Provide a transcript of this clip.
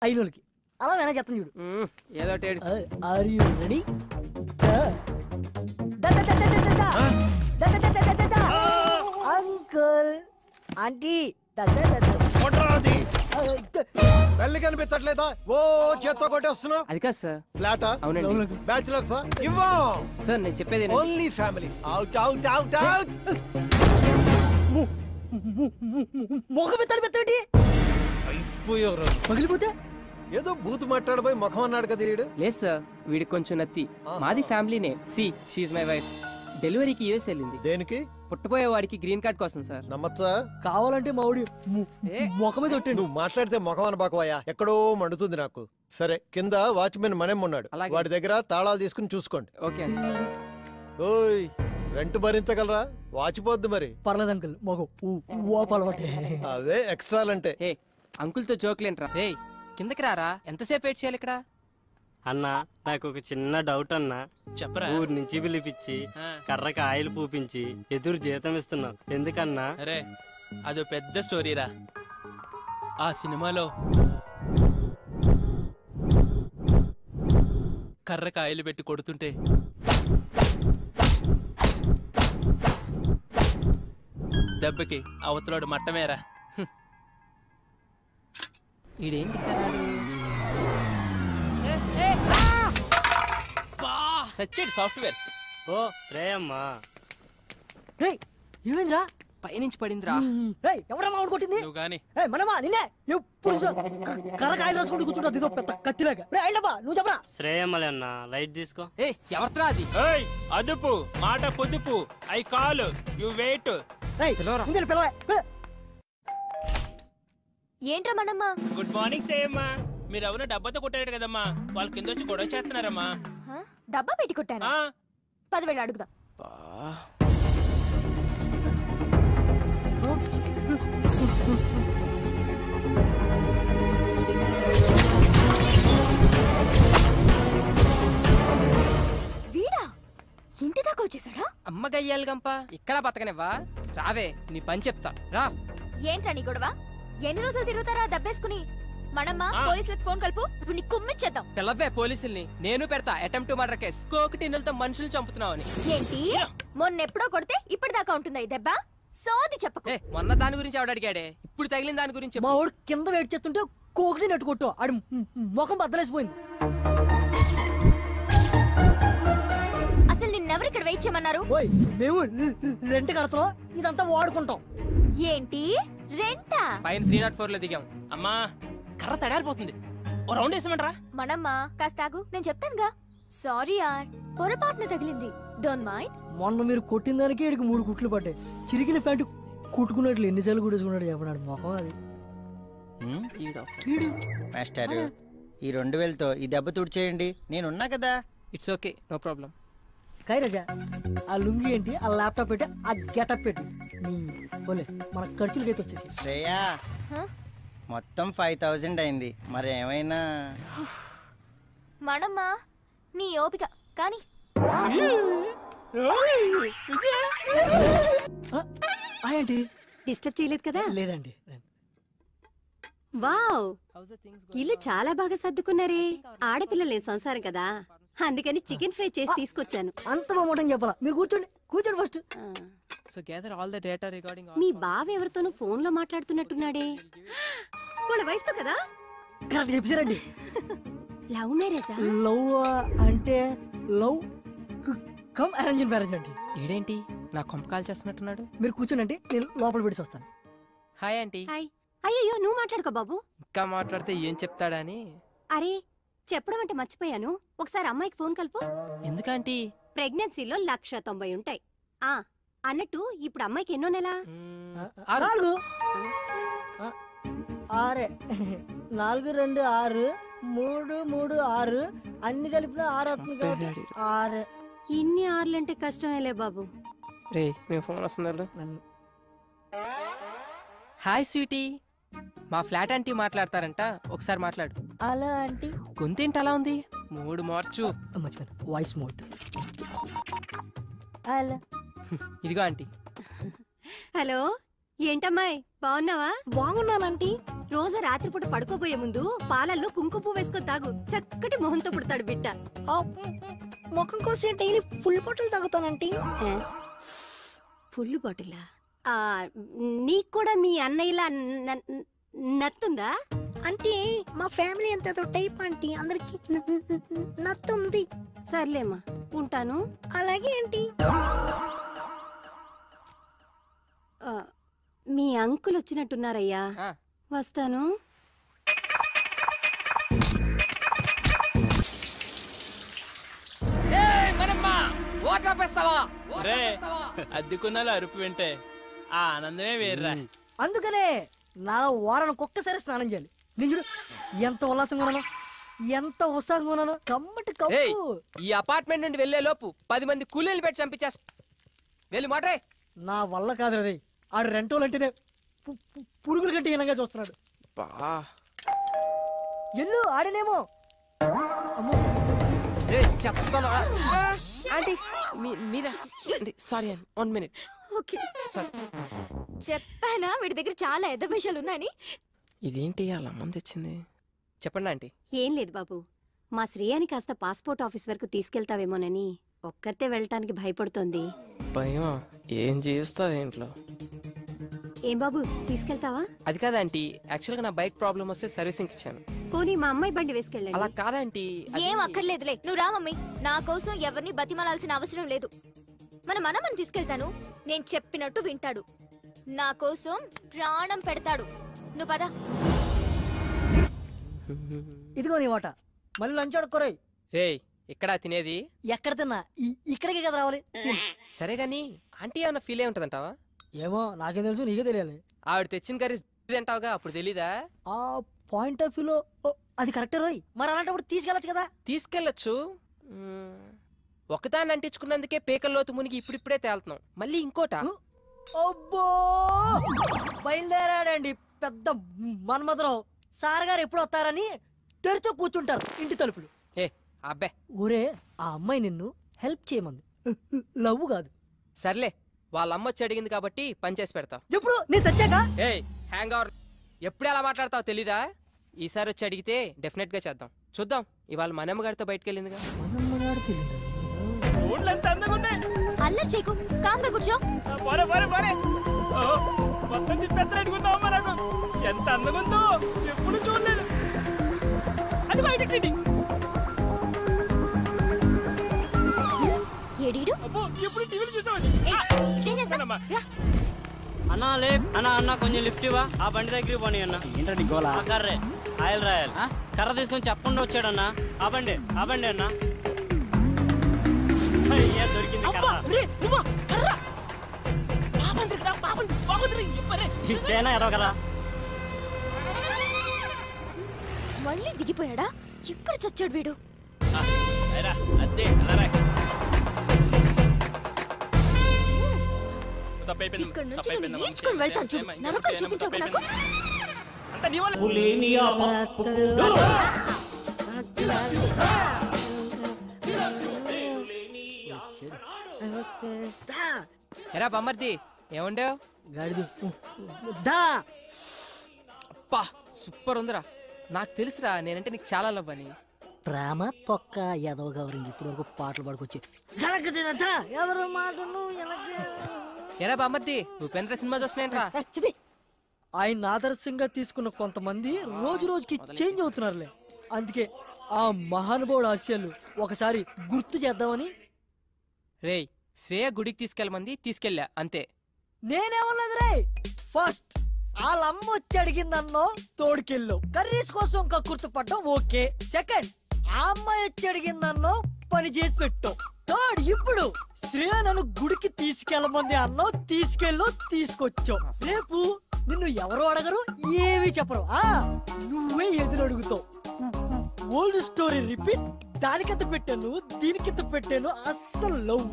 అయినోళ్ళకి అలా మేనేజ్ చేస్తాను చూడు. ఏదో are you ready? Uncle aunty పెళ్లి కనిపించట్లేదా? ఓ చేత్తో కొట్టేస్తున్నావు. అది కాదు సార్. ఫ్లాటా? అవునండి. బ్యాచిలర్సా? ఇవ్వం సార్ నేను చెప్పేది only families. Out out out out. మొఖం పెత్తాడు పెత్తాడు అయిపోయారు. పగిలిపోతే ఏదో బూత్ మాట్లాడబోయి ముఖం అన్నాడు కదా వీడు. లేదు సార్, వీడికి కొంచెం నత్తి. మాది ఫ్యామిలీనే. She my wife. డెలివరీకి యూఎస్ వెళ్ళింది. దేనికి? పుట్టబోయే వాడికి గ్రీన్ కార్డ్ కోసం సార్. నమ్మచ్చా? కావాలంటే మావుడి ముఖం మీద కొట్టండి. నువ్వు మాట్లాడితే ముఖం అనబాకవయ్యా, ఎక్కడో మండుతుంది నాకు. సరే, కింద వాచ్మెన్ మనేం ఉన్నాడు, వాడి దగ్గర తాళాలు తీసుకుని చూసుకోండి. ఓకే. ఓయ్, రెంట్ భరించగలరా? వాచిపోద్దు మరి. పర్లేదు అంకుల్, మొగం అలవాటే. అవే ఎక్స్ట్రాలంటే. ఏ అంకుల్తో జోక్లేంట్రా. రే కిందకి రారా, ఎంతసేపు వెయిట్ చేయాలి ఇక్కడ? అన్నా, నాకు ఒక చిన్న డౌట్ అన్నా. చెప్పరా. ఊరు నుంచి పిలిపించి కర్రకి ఆయిల్ పూపించి ఎదురు జీతం ఇస్తున్నావు ఎందుకన్నా? అరే అదో పెద్ద స్టోరీరా. ఆ సినిమాలో కర్రకి ఆయిల్ పెట్టి కొడుతుంటే దెబ్బకి అవతలోడు మట్టమేరా. ఈడేంటి సచ్చేడు సాఫ్ట్వేర్. ఓ శ్రేయమ్మా. ఏమైందిరా? పైనుంచి పడిందిరా. ఎవరమ్మా ఆవిడ కొట్టింది? నువ్వు గాని మనమా నిన్నే ఎప్పుడు కర్రకాయలు రాసుకుంటూ కూర్చుంటా ఇదో పెద్ద కత్తిలాగా. అయినబ్బా నువ్వు చెప్పరా. శ్రేయమ్మలే అన్నా, లైట్ తీసుకో. ఎవరిరా అది? అదుపు మాట పొదుపు. I call you wait. ఏంట్రా మనమ్మా? Good morning సేయమ్మా. మీరు ఎవరో డబ్బాతో కొట్టారు కదమ్మా, వాళ్ళ కింద వచ్చి గొడవ చేస్తున్నారమ్మా. డబ్బా పెట్టి కొట్టాను. 10,000 అడుగుదా. వీడా ఇంటి దాకా వచ్చేసాడా? అమ్మ గయ్యాలి గంప, ఇక్కడ బతకనివ్వా? రావే, నీ పని చెప్తా రా. ఏంట్రా నీ గొడవ? ఎన్ని రోజులు తిరుగుతారా దబ్బేసుకుని? మనమ్మా పోలీసులకు ఫోన్ కలుపు, ఇప్పుడు నీ కుమ్మిచ్చేద్దాం. పిల్లవే పోలీసుల్ని, నేను పెడతా అటెంప్ట్ టు మర్డర్ కేసు. కోకటిన్నులతో మనుషులు చంపుతున్నావు అని. ఏంటి మొన్నెప్పుడో కొడితే ఇప్పటిదాకా ఉంటుందా ఈ దెబ్బ? సోది చెప్పకు. మొన్న దాని గురించి ఆవిడ అడిగాడే, ఇప్పుడు తగిలిన దాని గురించి. మా వాడు కింద వెయిట్ చేస్తుంటే కోకటి నెట్టు కొట్టు, ఆడి ముఖం బద్దలేసిపోయింది. అసలు నిన్నెవరు ఇక్కడ వెయిట్ చేయమన్నారు? మేము రెంట్ కడతాం, ఇదంతా వాడుకుంటాం. ఏంటి రెంటా? పైన 304 లో దిగాం. అమ్మా కర్ర తడారిపోతుంది, ఓ రౌండ్ వేసామంటారా? మనమ్మా కాస్త ఆగు, నేను చెప్తానుగా. సారీ యార్, పొరపాటున తగిలింది, డోంట్ మైండ్. మొన్న మీరు కొట్టిన దానికి ఇడికి 3 కుట్లు పడ్డాయి. చిరిగిన ప్యాంటు కుట్టుకున్నట్లు ఎన్నిసార్లు కుట్టేసుకున్నాడు చెప్పడాడు మొఖం అది. మాస్టర్, ఈ 2000తో ఈ దెబ్బ తుడిచేయండి, నేనున్నా కదా. It's okay, no problem. కైరాజా, ఆ లుంగి ఏంటి, ఆ ల్యాప్టాప్ పెట్టి, ఆ గెటప్ పెట్టి పోలే మన ఖర్చులకైతే వచ్చేసి. శ్రేయా, మొత్తం 5000 అయింది, మరి ఏమైనా? మనమ్మా నీ ఓపిక కానీ. ఏంటి డిస్టర్బ్ చేయలేదు కదా? లేదండి. వావ్, ఇల్లు చాలా బాగా సర్దుకున్నారే. ఆడపిల్లలు లేని సంసారం కదా, అందుకని చికెన్ ఫ్రై చేసి తీసుకొచ్చాను. అంత బాగుంటుంది చెప్పాలా? మీరు కూర్చోండి కూర్చోండి first. So gather all the data regarding. మీ బావ ఎవరితోనూ ఫోన్ లో మాట్లాడుతున్నట్టున్నాడే, వాళ్ళ వైఫ్ తో కదా? కరెక్ట్ చెప్పారండి. లవ్ మ్యారేజా? లవ్ అంటే లవ్ కమ్ అరేంజ్ మ్యారేజ్ అండి. ఏడేంటి నా కొంప కాల్ చేస్తున్నట్టున్నాడు? మీరు కూర్చోండి అంటే నేను లోపల పెట్టి వస్తాను. Hi aunty. హాయ్. అయ్యో నువ్వు మాట్లాడుకో బాబు. ఇంకా మాట్లాడితే ఏం చెప్తాడని. అరే చెప్పడం అంటే మర్చిపోయాను, ఒకసారి అమ్మాయికి ఫోన్ కలుపు. ఎందుకంటే ప్రెగ్నెన్సీలో 190 ఉంటాయి. అన్నట్టు ఇప్పుడు అమ్మాయికి ఎన్నో నెల? 4 6 4 2 6 3 3 6 అన్ని కలిపిన 6 అవుతుంది. 6 ఇన్ని 6లంటే కష్టమేలే బాబు. రే మేము ఫోన్ వస్తున్నారు. హాయ్ స్వీటీ, మా ఫ్లాట్ ఆంటీ మాట్లాడతారంట, ఒకసారి మాట్లాడు. అలా ఆంటీ గొంతేంటి అలా ఉంది? మూడు మార్చు. మర్చిపోయాను, వాయిస్ మోడ్. ఇదిగో ఆంటీ. హలో, ఏంటమ్మాయి బాగున్నావా? బాగున్నాను ఆంటీ. రోజు రాత్రిపూట పడుకోబోయే ముందు పాలల్లో కుంకుమ పువ్వు వేసుకొని తాగు, చక్కటి మొహంతో పుడతాడు బిడ్డ. ముఖం కోసం డైలీ ఫుల్ బాటిల్ తాగుతానంటీ. ఫుల్ బాటిలా? నీకు కూడా మీ అన్నయ్యలా నత్తుందా? అంటే మా ఫ్యామిలీ అంత టైప్ ఆంటీ, అందరికి నత్తుంది. సర్లేమ్మా, ఉంటాను. అలాగే ఆంటీ. మీ అంకుల్ వచ్చినట్టున్నారయ్యా, వస్తాను. అద్దెకున్నాలో అరుపు వింటే ఆ ఆనందమే వేర్రా. అందుకనే నా వారానికి ఒక్కసారి స్నానం చేయాలి. నేను చూడు ఎంత ఉల్లాసంగా ఉన్నాను, ఎంత ఉత్సాహంగా ఉన్నాను. కమ్మటి కప్పు. ఈ అపార్ట్మెంట్ నుండి వెళ్లే లోపు 10 మంది కూలీలు పెట్టి చంపించేస్తా. వెళ్ళి మాట్రే. నా వల్ల కాదు రే, ఆడు రెంటోలు అంటేనే పురుగుల కంటే హీనంగా చూస్తున్నాడు. ఎల్లు ఆడనేమో. చెప్పానా వీడి దగ్గర చాలా ఎద విషయాలు ఉన్నాయని. ఇదేంటి అలా మంది తెచ్చింది? చెప్పండి ఆంటీ. ఏం లేదు బాబు, మా శ్రేయాని కాస్త పాస్పోర్ట్ ఆఫీస్ వరకు తీసుకెళ్తావేమోనని ఒక్కరితే వెళ్ళటానికి భయపడుతోంది. భయం? ఏం చేస్తావు ఇంట్లో? ఏం బాబు, తీసుకెళ్తావా? అది కాదంటీ, యాక్చువల్ గా నా బైక్ ప్రాబ్లం వస్తే సర్వీసింగ్ ఇచ్చాను. పోనీ మా అమ్మాయి బండి వేసుకెళ్ళండి. అలా కాదంటీ. ఏం అక్కర్లేదులే, నువ్వు రా మమ్మీ. నా కోసం ఎవరిని బతిమాలాల్సిన అవసరం లేదు. మన మనమని తీసుకెళ్తాను, నేను చెప్పినట్టు వింటాడు, నా కోసం ప్రాణం పెడతాడు. నువ్వు పద. ఇదిగో నీ వాట. మళ్ళీ లంచ్ ఆడుకోరాయి. రే, ఇక్కడ తినేది? ఎక్కడ తిన్నా ఇక్కడికే కదా రావాలి. సరే గాని ఆంటీ ఏమన్నా ఫీల్ అయి ఉంటదంటావా? ఏమో నాకేం తెలుసు, నీకే తెలియాలి. ఆవిడ తెచ్చిన కర్రీ తింటావుగా, అప్పుడు తెలీదా? ఆ పాయింట్ ఆఫ్ వ్యూలో అది కరెక్టే రోయ్. మరి అలాంటప్పుడు తీసుకెళ్ళచ్చు కదా. తీసుకెళ్ళచ్చు. ఒకదాన్ని అంటించుకున్నందుకే పేకల్లోతు మునిగి ఇప్పుడిప్పుడే తేలుతున్నాం, మళ్ళీ ఇంకోట. అబ్బో, బయలుదేరాడండి పెద్ద మన్మధరావు. సార్ గారు ఎప్పుడు వస్తారని తెరిచో కూర్చుంటారు ఇంటి తలుపులు. ఏ అబ్బే, ఊరే ఆ అమ్మాయి నిన్ను హెల్ప్ చేయమంది, లవ్ కాదు. సర్లే, వాళ్ళ అమ్మ వచ్చి అడిగింది కాబట్టి పని చేసి పెడతావు. ఎప్పుడు నేను చచ్చాక? ఏ హ్యాంగ్ అవర్, ఎప్పుడు ఎలా మాట్లాడతావు తెలీదా? ఈసారి వచ్చి అడిగితే డెఫినెట్ గా చేద్దాం. చూద్దాం, ఇవాళ మనమ్మ గారితో బయటకు వెళ్ళిందిగా. అల్లరి చేయకు, కాంగా కూర్చో. ఎంత అందగుందో ఎప్పుడు చూడలేదు. అది బయట సిటీ. ఏడీడు ఎప్పుడు టీవీలు చూసావని. అన్నా లే అన్న కొంచెం లిఫ్ట్ ఇవ్వా. ఆ బండి దగ్గరికి పోనీ అన్న. ఏంటండి గోలా? కర్రే ఆయిల్ రాయాలి. కర్ర తీసుకొని చెప్పకుండా వచ్చాడన్నా. ఆ బండి అన్న. దొరికింది ఇచ్చేనా ఎడవ కదా. మళ్ళీ దిగిపోయాడా? ఎక్కడ చచ్చాడు వీడు? ఇక్కడ నుంచి నువ్వు నేర్చుకుని వెళ్తాను చూడు. నరకం చూపించకు నాకు. ఎరా బొమ్మర్ది, ఏముండేవు? అబ్బా సూపర్ ఉందిరా. నాకు తెలుసురా, నేనంటే నీకు చాలా లవ్ అని. ప్రేమ తొక్క ఎదవ గౌరింగ్ ఇప్పటి వరకు పాటలు పాడుకొచ్చి ఎవరు మాటలు. ఎరా బామ్మర్ది, ఉపేంద్ర సినిమా చూస్తున్నాయంట్రా. ఆయన ఆదర్శంగా తీసుకున్న కొంతమంది రోజు రోజుకి చేంజ్ అవుతున్నారులే. అందుకే ఆ మహానుభావుడు ఆశయాలు ఒకసారి గుర్తు చేద్దామని. రేయ్, శ్రేయ గుడికి తీసుకెళ్ళమంది, తీసుకెళ్ళా అంతే. నేనేమన్నది రే, ఫస్ట్ వాళ్ళమ్మ వచ్చి అడిగిందన్నో తోడుకెళ్ళు, కర్రీస్ కోసం కక్కుర్తి పడ్డం ఓకే. సెకండ్, ఆ అమ్మాయి వచ్చి అడిగిందన్నో పని చేసి పెట్టు. థర్డ్, ఇప్పుడు శ్రేయ నన్ను గుడికి తీసుకెళ్ళమంది అన్నో తీసుకెళ్ళు, తీసుకొచ్చావు. రేపు నిన్ను ఎవరు అడగరు, ఏమీ చెప్పరు, నువ్వే ఎదురు అడుగుతావు. Old story repeat. దానికింత పెట్టాను, దీనికింత పెట్టాను, అస్సలు లవ్